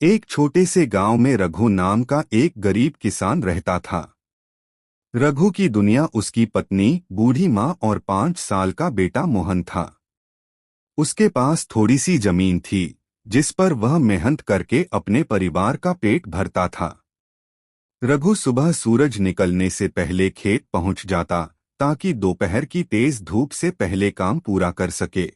एक छोटे से गांव में रघु नाम का एक गरीब किसान रहता था। रघु की दुनिया उसकी पत्नी, बूढ़ी माँ और 5 साल का बेटा मोहन था। उसके पास थोड़ी सी जमीन थी, जिस पर वह मेहनत करके अपने परिवार का पेट भरता था। रघु सुबह सूरज निकलने से पहले खेत पहुंच जाता, ताकि दोपहर की तेज धूप से पहले काम पूरा कर सके।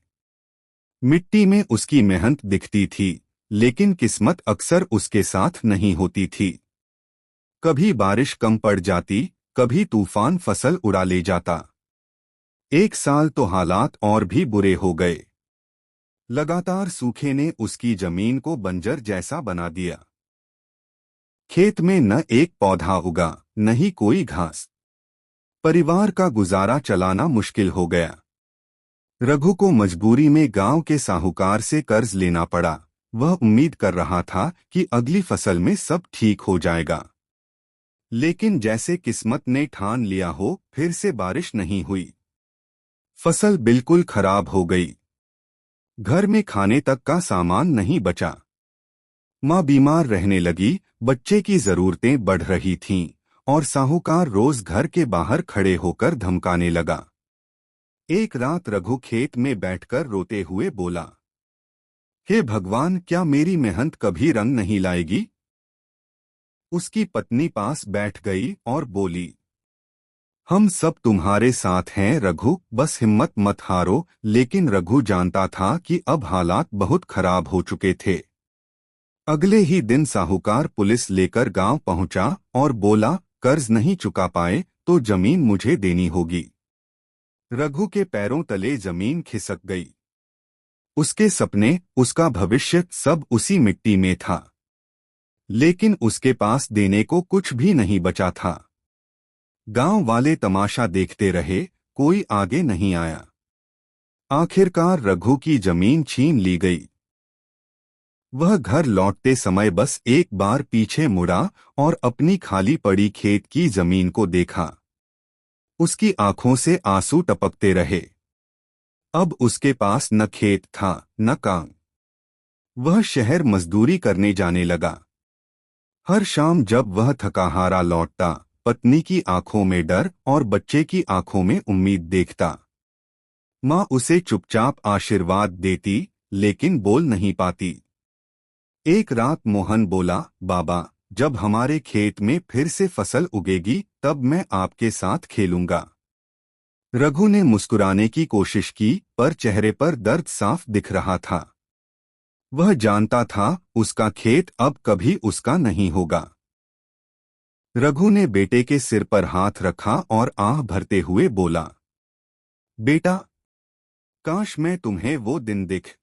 मिट्टी में उसकी मेहनत दिखती थी, लेकिन किस्मत अक्सर उसके साथ नहीं होती थी। कभी बारिश कम पड़ जाती, कभी तूफान फसल उड़ा ले जाता। एक साल तो हालात और भी बुरे हो गए। लगातार सूखे ने उसकी जमीन को बंजर जैसा बना दिया। खेत में न एक पौधा उगा, न ही कोई घास। परिवार का गुजारा चलाना मुश्किल हो गया। रघु को मजबूरी में गांव के साहूकार से कर्ज लेना पड़ा। वह उम्मीद कर रहा था कि अगली फसल में सब ठीक हो जाएगा। लेकिन जैसे किस्मत ने ठान लिया हो, फिर से बारिश नहीं हुई। फसल बिल्कुल खराब हो गई। घर में खाने तक का सामान नहीं बचा। माँ बीमार रहने लगी, बच्चे की जरूरतें बढ़ रही थीं, और साहूकार रोज घर के बाहर खड़े होकर धमकाने लगा। एक रात रघु खेत में बैठकर रोते हुए बोला, हे भगवान, क्या मेरी मेहनत कभी रंग नहीं लाएगी? उसकी पत्नी पास बैठ गई और बोली, हम सब तुम्हारे साथ हैं रघु, बस हिम्मत मत हारो। लेकिन रघु जानता था कि अब हालात बहुत खराब हो चुके थे। अगले ही दिन साहूकार पुलिस लेकर गांव पहुंचा और बोला, कर्ज नहीं चुका पाए तो जमीन मुझे देनी होगी। रघु के पैरों तले जमीन खिसक गई। उसके सपने, उसका भविष्य सब उसी मिट्टी में था। लेकिन उसके पास देने को कुछ भी नहीं बचा था। गांव वाले तमाशा देखते रहे, कोई आगे नहीं आया। आखिरकार रघु की जमीन छीन ली गई। वह घर लौटते समय बस एक बार पीछे मुड़ा और अपनी खाली पड़ी खेत की जमीन को देखा। उसकी आंखों से आंसू टपकते रहे। अब उसके पास न खेत था, न काम। वह शहर मजदूरी करने जाने लगा। हर शाम जब वह थकाहारा लौटता, पत्नी की आंखों में डर और बच्चे की आंखों में उम्मीद देखता। माँ उसे चुपचाप आशीर्वाद देती, लेकिन बोल नहीं पाती। एक रात मोहन बोला, बाबा, जब हमारे खेत में फिर से फसल उगेगी तब मैं आपके साथ खेलूंगा। रघु ने मुस्कुराने की कोशिश की, पर चेहरे पर दर्द साफ दिख रहा था। वह जानता था उसका खेत अब कभी उसका नहीं होगा। रघु ने बेटे के सिर पर हाथ रखा और आह भरते हुए बोला, बेटा, काश मैं तुम्हें वो दिन दिख